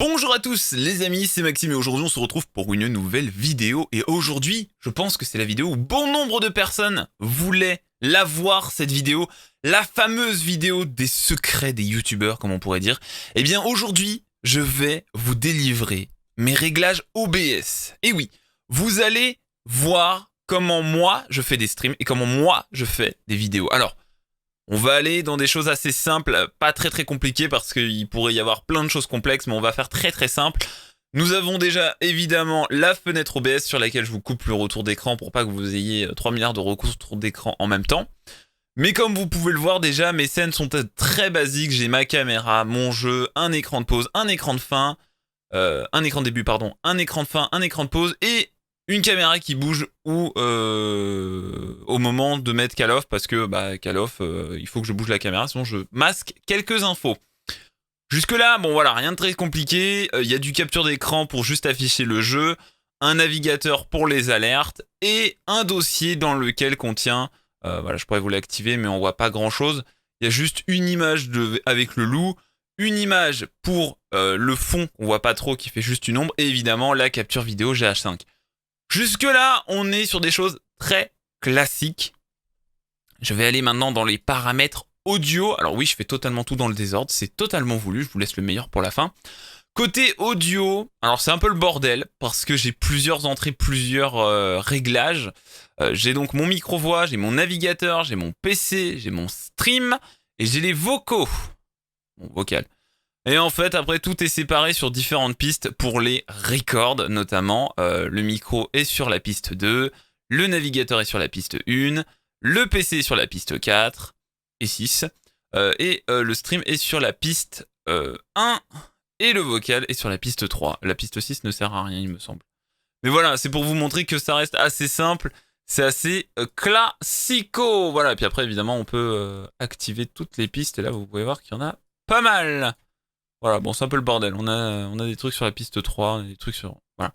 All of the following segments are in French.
Bonjour à tous les amis, c'est Maxime et aujourd'hui on se retrouve pour une nouvelle vidéo. Et aujourd'hui, je pense que c'est la vidéo où bon nombre de personnes voulaient la voir, cette vidéo. La fameuse vidéo des secrets des youtubeurs, comme on pourrait dire. Eh bien aujourd'hui, je vais vous délivrer mes réglages OBS. Et oui, vous allez voir comment moi je fais des streams et comment moi je fais des vidéos. Alors, on va aller dans des choses assez simples, pas très compliquées parce qu'il pourrait y avoir plein de choses complexes, mais on va faire très simple. Nous avons déjà évidemment la fenêtre OBS sur laquelle je vous coupe le retour d'écran pour pas que vous ayez 3 milliards de retours d'écran en même temps. Mais comme vous pouvez le voir déjà, mes scènes sont très basiques. J'ai ma caméra, mon jeu, un écran de pause, un écran de fin, un écran de début pardon, un écran de fin, un écran de pause et une caméra qui bouge ou au moment de mettre Call of parce que Call of il faut que je bouge la caméra sinon je masque quelques infos. Jusque là bon voilà, rien de très compliqué, il y a du capture d'écran pour juste afficher le jeu, un navigateur pour les alertes et un dossier dans lequel contient voilà, je pourrais vous l'activer mais on voit pas grand chose. Il y a juste une image avec le loup, une image pour le fond qu'on voit pas trop qui fait juste une ombre et évidemment la capture vidéo GH5. Jusque là, on est sur des choses très classiques. Je vais aller maintenant dans les paramètres audio. Alors oui, je fais totalement tout dans le désordre, c'est totalement voulu, je vous laisse le meilleur pour la fin. Côté audio, alors c'est un peu le bordel parce que j'ai plusieurs entrées, plusieurs réglages. J'ai donc mon micro-voix, j'ai mon navigateur, j'ai mon PC, j'ai mon stream et j'ai les vocaux. Mon vocal. Et en fait, après, tout est séparé sur différentes pistes pour les records, notamment. Le micro est sur la piste 2, le navigateur est sur la piste 1, le PC est sur la piste 4 et 6, et le stream est sur la piste 1, et le vocal est sur la piste 3. La piste 6 ne sert à rien, il me semble. Mais voilà, c'est pour vous montrer que ça reste assez simple, c'est assez classico. Voilà, et puis après, évidemment, on peut activer toutes les pistes, et là, vous pouvez voir qu'il y en a pas mal. Voilà, bon, c'est un peu le bordel. On a des trucs sur la piste 3, on a des trucs sur... Voilà.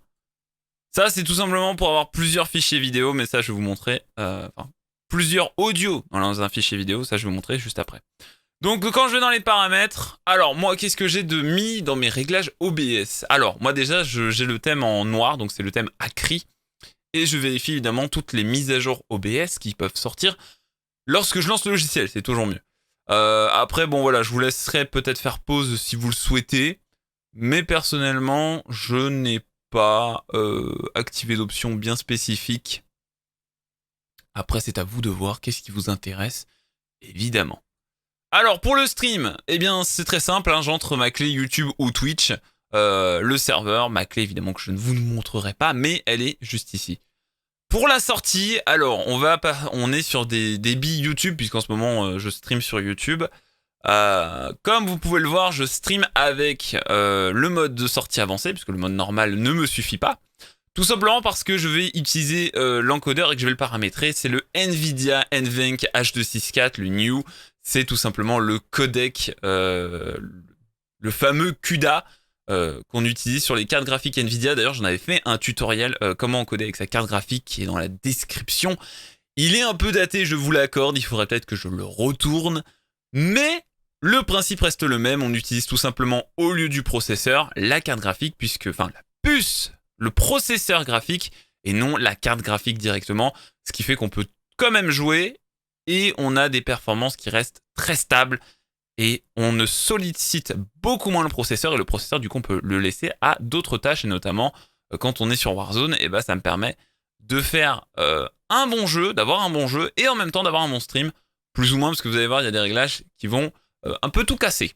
Ça, c'est tout simplement pour avoir plusieurs fichiers vidéo, mais ça, je vais vous montrer... plusieurs audios dans un fichier vidéo, ça, je vais vous montrer juste après. Donc, quand je vais dans les paramètres... Alors, moi, qu'est-ce que j'ai de mis dans mes réglages OBS? Alors, moi, déjà, j'ai le thème en noir, donc c'est le thème ACRI. Et je vérifie, évidemment, toutes les mises à jour OBS qui peuvent sortir lorsque je lance le logiciel, c'est toujours mieux. Après, bon voilà, je vous laisserai peut-être faire pause si vous le souhaitez. Mais personnellement, je n'ai pas activé d'options bien spécifiques. Après, c'est à vous de voir qu'est-ce qui vous intéresse, évidemment. Alors, pour le stream, eh bien, c'est très simple. Hein, j'entre ma clé YouTube ou Twitch, le serveur, ma clé, évidemment, que je ne vous montrerai pas, mais elle est juste ici. Pour la sortie, alors on est sur des débits YouTube puisqu'en ce moment je stream sur YouTube. Comme vous pouvez le voir, je stream avec le mode de sortie avancé puisque le mode normal ne me suffit pas. Tout simplement parce que je vais utiliser l'encodeur et que je vais le paramétrer. C'est le NVIDIA NVENC H264, le New. C'est tout simplement le codec, le fameux CUDA. Qu'on utilise sur les cartes graphiques Nvidia. D'ailleurs, j'en avais fait un tutoriel comment encoder avec sa carte graphique qui est dans la description. Il est un peu daté, je vous l'accorde, il faudrait peut-être que je le retourne, mais le principe reste le même. On utilise tout simplement au lieu du processeur la carte graphique, la puce, le processeur graphique et non la carte graphique directement, ce qui fait qu'on peut quand même jouer et on a des performances qui restent très stables. Et on ne sollicite beaucoup moins le processeur et le processeur du coup on peut le laisser à d'autres tâches et notamment quand on est sur Warzone et ça me permet de faire un bon jeu, d'avoir un bon jeu et en même temps d'avoir un bon stream plus ou moins parce que vous allez voir il y a des réglages qui vont un peu tout casser.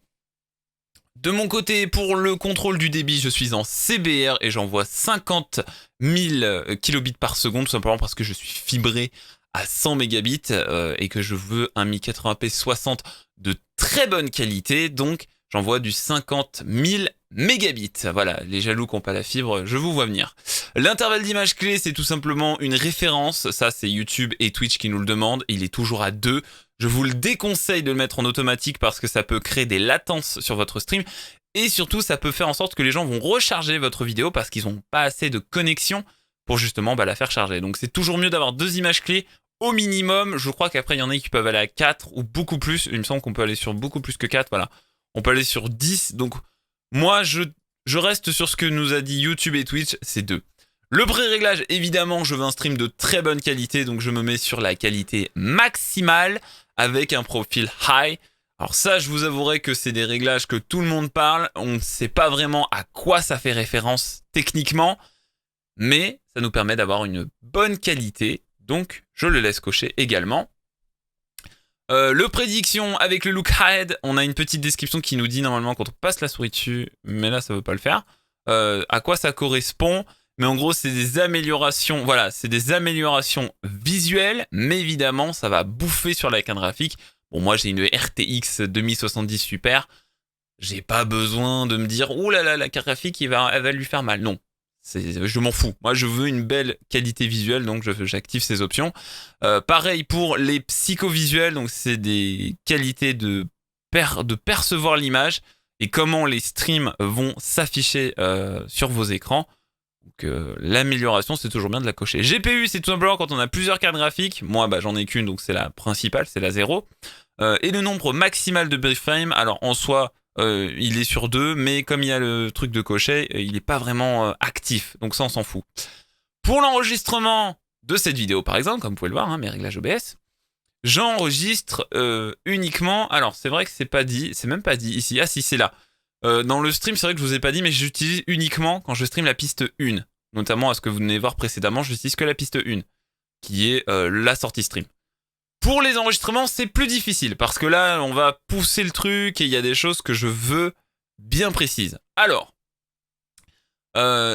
De mon côté pour le contrôle du débit je suis en CBR et j'envoie 50 000 kilobits par seconde tout simplement parce que je suis fibré à 100 mégabits et que je veux un 1080p 60 de très bonne qualité, donc j'envoie du 50 000 mégabits. Voilà, les jaloux qui n'ont pas la fibre, je vous vois venir. L'intervalle d'image clé, c'est tout simplement une référence. Ça, c'est YouTube et Twitch qui nous le demandent. Il est toujours à 2. Je vous le déconseille de le mettre en automatique parce que ça peut créer des latences sur votre stream. Et surtout, ça peut faire en sorte que les gens vont recharger votre vidéo parce qu'ils n'ont pas assez de connexion pour justement la faire charger. Donc c'est toujours mieux d'avoir 2 images clés au minimum. Je crois qu'après il y en a qui peuvent aller à 4 ou beaucoup plus. Il me semble qu'on peut aller sur beaucoup plus que 4, voilà. On peut aller sur 10. Donc moi je je reste sur ce que nous a dit YouTube et Twitch, c'est 2. Le pré-réglage, évidemment, je veux un stream de très bonne qualité, donc je me mets sur la qualité maximale avec un profil high. Alors ça, je vous avouerai que c'est des réglages que tout le monde parle, on ne sait pas vraiment à quoi ça fait référence techniquement, mais ça nous permet d'avoir une bonne qualité, donc je le laisse cocher également. Le prédiction avec le look ahead, on a une petite description qui nous dit normalement quand on passe la souris dessus, mais là ça veut pas le faire, à quoi ça correspond. Mais en gros, c'est des améliorations, voilà, c'est des améliorations visuelles, mais évidemment, ça va bouffer sur la carte graphique. Bon, moi, j'ai une RTX 2070 Super. J'ai pas besoin de me dire, ouh là là, la carte graphique, elle va lui faire mal. Non, je m'en fous. Moi, je veux une belle qualité visuelle, donc j'active ces options. Pareil pour les psychovisuels, donc c'est des qualités de percevoir l'image et comment les streams vont s'afficher sur vos écrans. Donc l'amélioration, c'est toujours bien de la cocher. GPU, c'est tout simplement quand on a plusieurs cartes graphiques. Moi, j'en ai qu'une, donc c'est la principale, c'est la 0. Et le nombre maximal de frame, alors en soi, il est sur 2, mais comme il y a le truc de cocher, il n'est pas vraiment actif. Donc ça, on s'en fout. Pour l'enregistrement de cette vidéo, par exemple, comme vous pouvez le voir, mes réglages OBS, j'enregistre uniquement... Alors, c'est vrai que c'est pas dit, c'est même pas dit ici. Ah si, c'est là. Dans le stream, c'est vrai que je vous ai pas dit, mais j'utilise uniquement quand je stream la piste 1. Notamment à ce que vous venez de voir précédemment, je n'utilise que la piste 1, qui est la sortie stream. Pour les enregistrements, c'est plus difficile, parce que là, on va pousser le truc, et il y a des choses que je veux bien précises. Alors,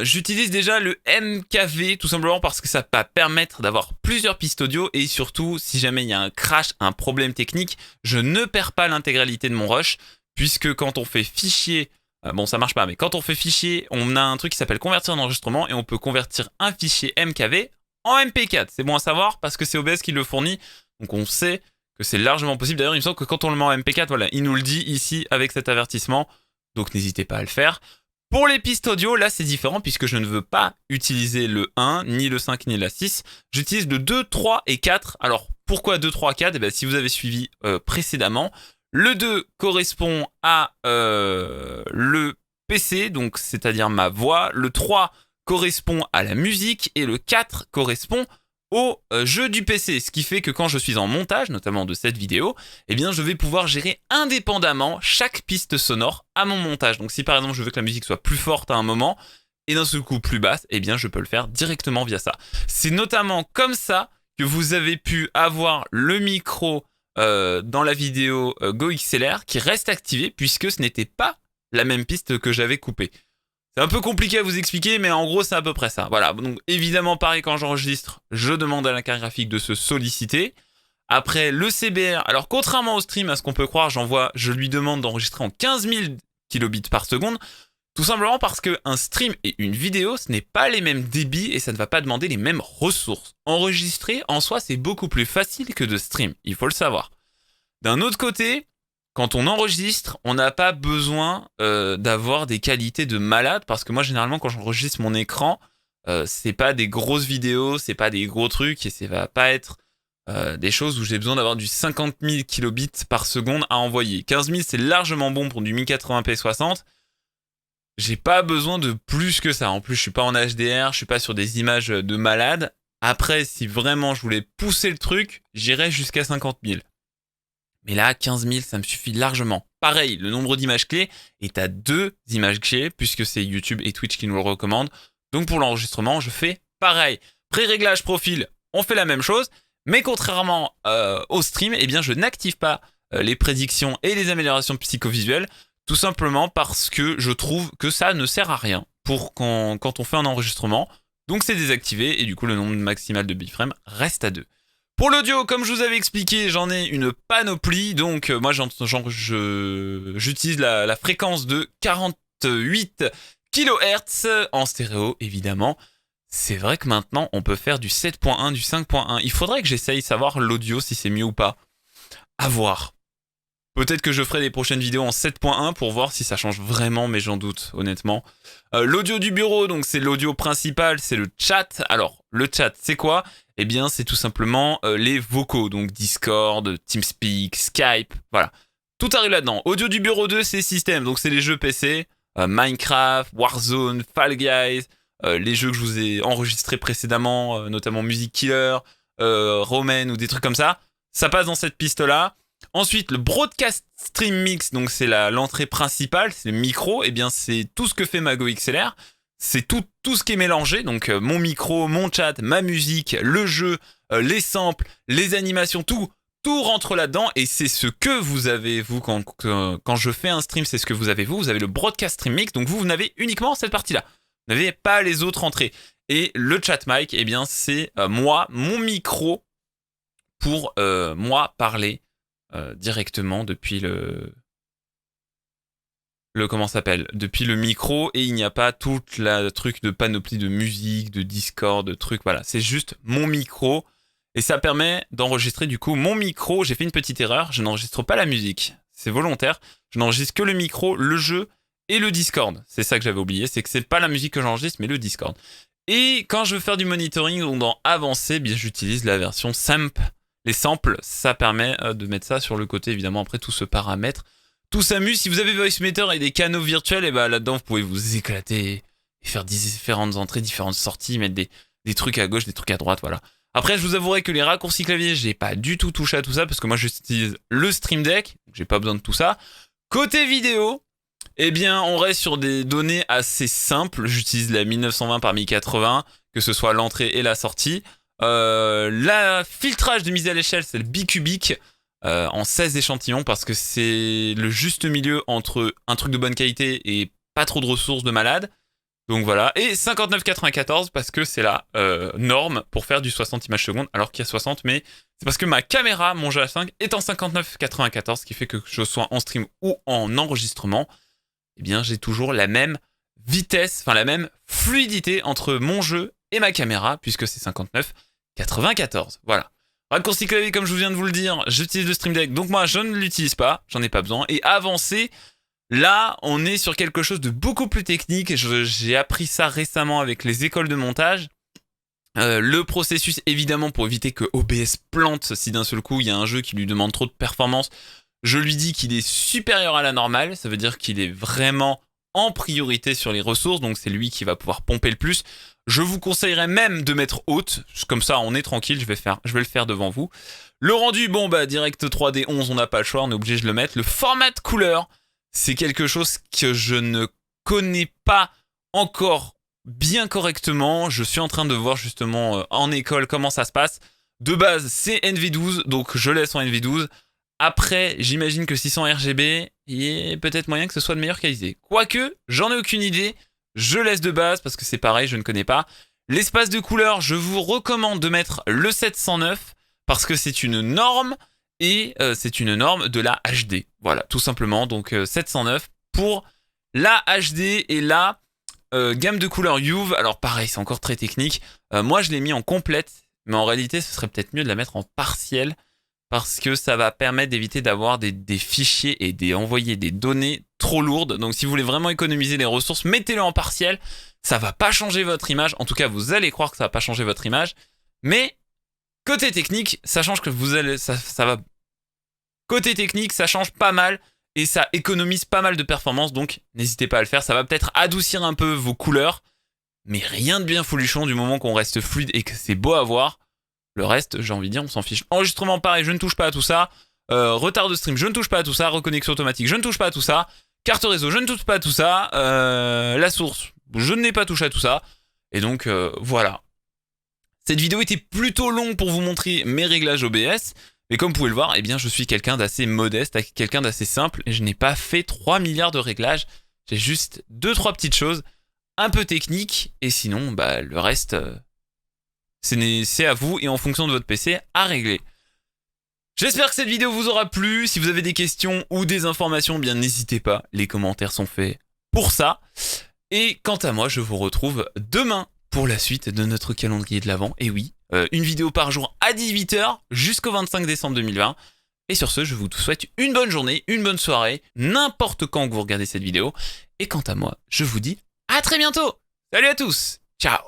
j'utilise déjà le MKV, tout simplement parce que ça va permettre d'avoir plusieurs pistes audio, et surtout, si jamais il y a un crash, un problème technique, je ne perds pas l'intégralité de mon rush, puisque quand on fait fichier, bon ça marche pas, mais quand on fait fichier, on a un truc qui s'appelle convertir en enregistrement et on peut convertir un fichier MKV en MP4. C'est bon à savoir parce que c'est OBS qui le fournit, donc on sait que c'est largement possible. D'ailleurs, il me semble que quand on le met en MP4, voilà, il nous le dit ici avec cet avertissement, donc n'hésitez pas à le faire. Pour les pistes audio, là c'est différent puisque je ne veux pas utiliser le 1, ni le 5, ni la 6. J'utilise le 2, 3 et 4. Alors pourquoi 2, 3, 4 ? bien, si vous avez suivi précédemment, le 2 correspond à le PC, donc c'est-à-dire ma voix. Le 3 correspond à la musique et le 4 correspond au jeu du PC. Ce qui fait que quand je suis en montage, notamment de cette vidéo, eh bien je vais pouvoir gérer indépendamment chaque piste sonore à mon montage. Donc si par exemple je veux que la musique soit plus forte à un moment et d'un seul coup plus basse, eh bien je peux le faire directement via ça. C'est notamment comme ça que vous avez pu avoir le micro dans la vidéo GoXLR qui reste activé puisque ce n'était pas la même piste que j'avais coupée. C'est un peu compliqué à vous expliquer, mais en gros c'est à peu près ça. Voilà, donc évidemment pareil quand j'enregistre, je demande à la carte graphique de se solliciter. Après le CBR, alors contrairement au stream, à ce qu'on peut croire, je lui demande d'enregistrer en 15 000 kilobits par seconde, tout simplement parce qu'un stream et une vidéo, ce n'est pas les mêmes débits et ça ne va pas demander les mêmes ressources. Enregistrer, en soi, c'est beaucoup plus facile que de stream, il faut le savoir. D'un autre côté, quand on enregistre, on n'a pas besoin d'avoir des qualités de malade, parce que moi, généralement, quand j'enregistre mon écran, c'est pas des grosses vidéos, c'est pas des gros trucs, et ça va pas être des choses où j'ai besoin d'avoir du 50 000 kilobits par seconde à envoyer. 15 000, c'est largement bon pour du 1080p 60. J'ai pas besoin de plus que ça. En plus, je suis pas en HDR, je suis pas sur des images de malade. Après, si vraiment je voulais pousser le truc, j'irais jusqu'à 50 000. Mais là, 15 000, ça me suffit largement. Pareil, le nombre d'images clés est à 2 images clés, puisque c'est YouTube et Twitch qui nous le recommandent. Donc pour l'enregistrement, je fais pareil. Pré-réglage profil, on fait la même chose. Mais contrairement au stream, eh bien, je n'active pas les prédictions et les améliorations psychovisuelles. Tout simplement parce que je trouve que ça ne sert à rien pour quand on fait un enregistrement. Donc c'est désactivé et du coup le nombre maximal de bitframes reste à 2. Pour l'audio, comme je vous avais expliqué, j'en ai une panoplie. Donc moi j'utilise la fréquence de 48 kHz en stéréo évidemment. C'est vrai que maintenant on peut faire du 7.1, du 5.1. Il faudrait que j'essaye savoir l'audio si c'est mieux ou pas. À voir. Peut-être que je ferai des prochaines vidéos en 7.1 pour voir si ça change vraiment, mais j'en doute, honnêtement. L'audio du bureau, donc c'est l'audio principal, c'est le chat. Alors, le chat, c'est quoi ? Eh bien, c'est tout simplement les vocaux, donc Discord, TeamSpeak, Skype, voilà. Tout arrive là-dedans. Audio du bureau 2, c'est système, donc c'est les jeux PC. Minecraft, Warzone, Fall Guys, les jeux que je vous ai enregistrés précédemment, notamment Music Killer, Roman ou des trucs comme ça. Ça passe dans cette piste-là. Ensuite, le Broadcast Stream Mix, donc c'est l'entrée principale, c'est le micro. Et bien, c'est tout ce que fait Mago XLR. C'est tout ce qui est mélangé. Donc, mon micro, mon chat, ma musique, le jeu, les samples, les animations, tout rentre là-dedans. Et c'est ce que vous avez, vous, quand je fais un stream, c'est ce que vous avez, vous. Vous avez le Broadcast Stream Mix. Donc, vous n'avez uniquement cette partie-là. Vous n'avez pas les autres entrées. Et le chat mic, eh bien, c'est moi, mon micro, pour moi parler directement depuis depuis le micro, et il n'y a pas toute la truc de panoplie de musique, de Discord, de trucs, voilà. C'est juste mon micro, et ça permet d'enregistrer du coup mon micro. J'ai fait une petite erreur, je n'enregistre pas la musique, c'est volontaire. Je n'enregistre que le micro, le jeu et le Discord. C'est ça que j'avais oublié, c'est que c'est pas la musique que j'enregistre, mais le Discord. Et quand je veux faire du monitoring, donc dans Avancé, bien j'utilise la version Samp. Les samples, ça permet de mettre ça sur le côté, évidemment. Après, tout ce paramètre, tout s'amuse. Si vous avez VoiceMeter et des canaux virtuels, et ben là-dedans, vous pouvez vous éclater et faire différentes entrées, différentes sorties, mettre des trucs à gauche, des trucs à droite, voilà. Après, je vous avouerai que les raccourcis clavier, j'ai pas du tout touché à tout ça, parce que moi, j'utilise le Stream Deck, donc j'ai pas besoin de tout ça. Côté vidéo, eh bien, on reste sur des données assez simples. J'utilise la 1920 par 1080, que ce soit l'entrée et la sortie. La filtrage de mise à l'échelle, c'est le bicubique en 16 échantillons, parce que c'est le juste milieu entre un truc de bonne qualité et pas trop de ressources de malade. Donc voilà. Et 59,94 parce que c'est la norme pour faire du 60 images secondes, alors qu'il y a 60, mais c'est parce que ma caméra, mon GH5, est en 59,94, ce qui fait que je sois en stream ou en enregistrement, eh bien j'ai toujours la même vitesse, enfin la même fluidité entre mon jeu et ma caméra, puisque c'est 59,94. Voilà. Raccourci clavier, comme je viens de vous le dire, j'utilise le Stream Deck, donc moi je ne l'utilise pas, j'en ai pas besoin. Et Avancé, là on est sur quelque chose de beaucoup plus technique, et j'ai appris ça récemment avec les écoles de montage. Le processus, évidemment, pour éviter que OBS plante si d'un seul coup il y a un jeu qui lui demande trop de performance, je lui dis qu'il est supérieur à la normale, ça veut dire qu'il est vraiment en priorité sur les ressources, donc c'est lui qui va pouvoir pomper le plus. Je vous conseillerais même de mettre haute, comme ça on est tranquille, je vais le faire devant vous. Le rendu, bon bah direct 3D 11, on n'a pas le choix, on est obligé de le mettre. Le format de couleur, c'est quelque chose que je ne connais pas encore bien correctement. Je suis en train de voir justement en école comment ça se passe. De base, c'est NV12, donc je laisse en NV12. Après, j'imagine que 600 RGB, il y a peut-être moyen que ce soit de meilleure qualité. Quoique, j'en ai aucune idée. Je laisse de base parce que c'est pareil, je ne connais pas. L'espace de couleur, je vous recommande de mettre le 709 parce que c'est une norme, et c'est une norme de la HD. Voilà, tout simplement. Donc 709 pour la HD et la gamme de couleurs UV. Alors pareil, c'est encore très technique. Moi, je l'ai mis en complète, mais en réalité, ce serait peut-être mieux de la mettre en partiel, parce que ça va permettre d'éviter d'avoir des fichiers et d'envoyer des données trop lourdes. Donc si vous voulez vraiment économiser les ressources, mettez-le en partiel. Ça va pas changer votre image. En tout cas, vous allez croire que ça va pas changer votre image. Mais côté technique, ça change que ça va. Côté technique, ça change pas mal et ça économise pas mal de performance. Donc n'hésitez pas à le faire. Ça va peut-être adoucir un peu vos couleurs, mais rien de bien folichon du moment qu'on reste fluide et que c'est beau à voir. Le reste, j'ai envie de dire, on s'en fiche. Enregistrement, pareil, je ne touche pas à tout ça. Retard de stream, je ne touche pas à tout ça. Reconnexion automatique, je ne touche pas à tout ça. Carte réseau, je ne touche pas à tout ça. La source, je n'ai pas touché à tout ça. Et donc, voilà. Cette vidéo était plutôt longue pour vous montrer mes réglages OBS. Mais comme vous pouvez le voir, eh bien, je suis quelqu'un d'assez modeste, quelqu'un d'assez simple. Et je n'ai pas fait 3 milliards de réglages. J'ai juste 2-3 petites choses un peu techniques. Et sinon, bah, le reste... c'est à vous et en fonction de votre PC à régler. J'espère que cette vidéo vous aura plu. Si vous avez des questions ou des informations, bien n'hésitez pas. Les commentaires sont faits pour ça. Et quant à moi, je vous retrouve demain pour la suite de notre calendrier de l'Avent. Et oui, une vidéo par jour à 18 h jusqu'au 25 décembre 2020. Et sur ce, je vous souhaite une bonne journée, une bonne soirée, n'importe quand que vous regardez cette vidéo. Et quant à moi, je vous dis à très bientôt. Salut à tous. Ciao.